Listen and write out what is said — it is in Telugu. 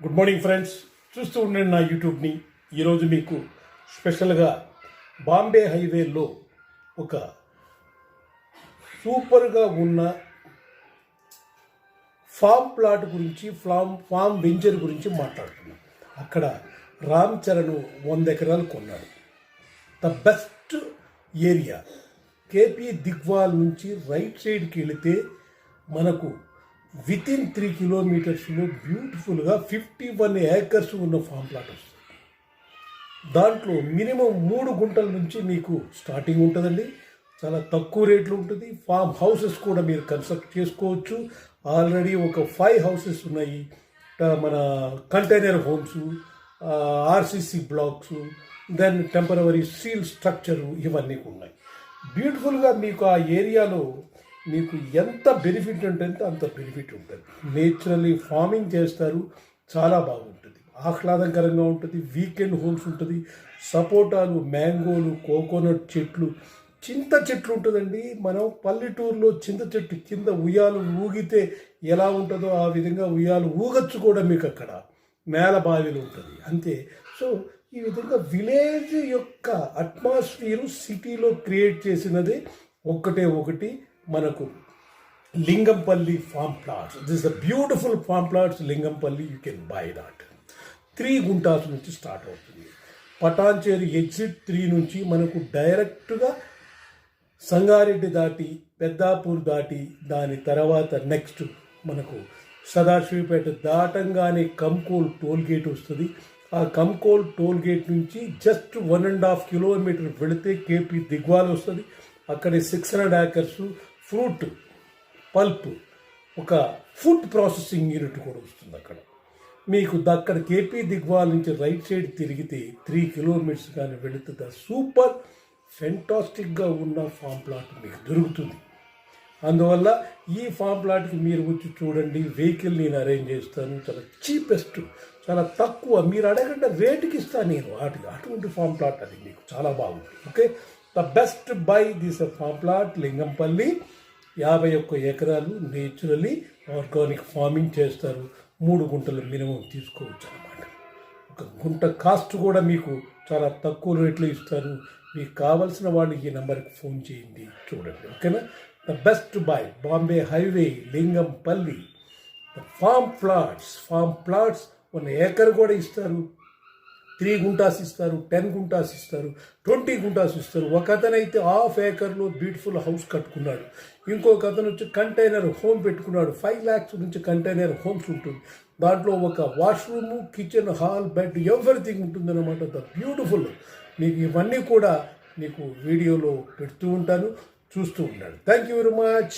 గుడ్ మార్నింగ్ ఫ్రెండ్స్, చూస్తూ ఉండండి నా యూట్యూబ్ని. ఈరోజు మీకు స్పెషల్గా బాంబే హైవేలో ఒక సూపర్గా ఉన్న ఫామ్ ప్లాట్ గురించి, ఫామ్ వెంచర్ గురించి మాట్లాడుతున్నాం. అక్కడ రామ్ చరణ్ 100 ఎకరాలు కొన్నాడు. The best area. KP Digwal నుంచి రైట్ సైడ్కి వెళితే మనకు వితిన్ 3 కిలోమీటర్స్లో బ్యూటిఫుల్గా 51 ఏకర్స్ ఉన్న ఫామ్ ప్లాట్ వస్తుంది. దాంట్లో మినిమం 3 గుంటల నుంచి మీకు స్టార్టింగ్ ఉంటుందండి. చాలా తక్కువ రేట్లు ఉంటుంది. ఫామ్ హౌసెస్ కూడా మీరు కన్స్ట్రక్ట్ చేసుకోవచ్చు. ఆల్రెడీ ఒక 5 హౌసెస్ ఉన్నాయి. మన container homes, RCC blocks, then temporary steel structure, ఇవన్నీ ఉన్నాయి. బ్యూటిఫుల్గా మీకు ఆ ఏరియాలో మీకు ఎంత బెనిఫిట్ ఉంటుందో అంత బెనిఫిట్ ఉంటుంది. నేచురల్లీ ఫార్మింగ్ చేస్తారు, చాలా బాగుంటుంది, ఆహ్లాదకరంగా ఉంటుంది. వీకెండ్ హోమ్స్ ఉంటుంది. సపోటాలు, మ్యాంగోలు, కోకోనట్ చెట్లు, చింత చెట్లు ఉంటుందండి. మనం పల్లెటూరులో చింత చెట్టు కింద ఉయ్యాలు ఊగితే ఎలా ఉంటుందో ఆ విధంగా ఉయ్యాలు ఊగచ్చు కూడా మీకు అక్కడ. నేల బావిలు ఉంటుంది అంతే. సో ఈ విధంగా విలేజ్ యొక్క అట్మాస్ఫియరు సిటీలో క్రియేట్ చేసినది ఒకటి మనకు Lingampally farm plots. This the beautiful farm plots Lingampally. You can buy that. 3 గుంటాస్ నుంచి స్టార్ట్ అవుతుంది. పటాన్చేరి ఎగ్జిట్ 3 నుంచి మనకు డైరెక్ట్గా సంగారెడ్డి దాటి, పెద్దాపూర్ దాటి, దాని తర్వాత నెక్స్ట్ మనకు సదాశివపేట దాటంగానే కంకోల్ టోల్ గేట్ వస్తుంది. ఆ కంకోల్ టోల్ గేట్ నుంచి జస్ట్ 1.5 కిలోమీటర్ వెళితే కేపీ దిగ్వాల్ వస్తుంది. అక్కడే 600 ఏకర్స్ ఫ్రూట్ పల్ప్, ఒక ఫుడ్ ప్రాసెసింగ్ యూనిట్ కూడా వస్తుంది అక్కడ మీకు. అక్కడ కేపీ దిగ్వాల్ నుంచి రైట్ సైడ్ తిరిగితే 3 కిలోమీటర్స్ కానీ వెళుతుంది. సూపర్ ఫెంటాస్టిక్గా ఉన్న ఫామ్ ప్లాట్ మీకు దొరుకుతుంది. అందువల్ల ఈ ఫామ్ ప్లాట్కి మీరు వచ్చి చూడండి. వెహికల్ నేను అరేంజ్ చేస్తాను. చాలా చీపెస్ట్, చాలా తక్కువ, మీరు అడగండి రేటుకి ఇస్తాను నేను. అటువంటి ఫామ్ ప్లాట్ అది మీకు చాలా బాగుంటుంది. Okay, the best buy this farm plot Lingampally. 51 ఎకరాలు నేచురలీ ఆర్గానిక్ ఫార్మింగ్ చేస్తారు. 3 గుంటలు మినిమం తీసుకోవచ్చు అన్నమాట. ఒక గుంట కాస్ట్ కూడా మీకు చాలా తక్కువ రేట్లో ఇస్తారు. మీకు కావలసిన వాళ్ళు ఈ నెంబర్కి ఫోన్ చేయండి, చూడండి. ఓకేనా? The best buy Bombay highway Lingampally. The farm plots 1 acre కూడా ఇస్తారు. 3 గుంటాస్ ఇస్తారు, 10 గుంటాస్ ఇస్తారు, 20 గుంటాస్ ఇస్తారు. ఒక అతను అయితే 1/2 ఏకర్లో బ్యూటిఫుల్ హౌస్ కట్టుకున్నాడు. ఇంకొక అతను వచ్చి కంటైనర్ హోమ్ పెట్టుకున్నాడు. 5 lakhs నుంచి కంటైనర్ హోమ్స్ ఉంటుంది. దాంట్లో ఒక washroom, kitchen, hall, bed, everything ఉంటుంది అన్నమాట. The beautiful. మీకు ఇవన్నీ కూడా మీకు వీడియోలో పెడుతూ ఉంటాను, చూస్తూ ఉంటాను. Thank you very much.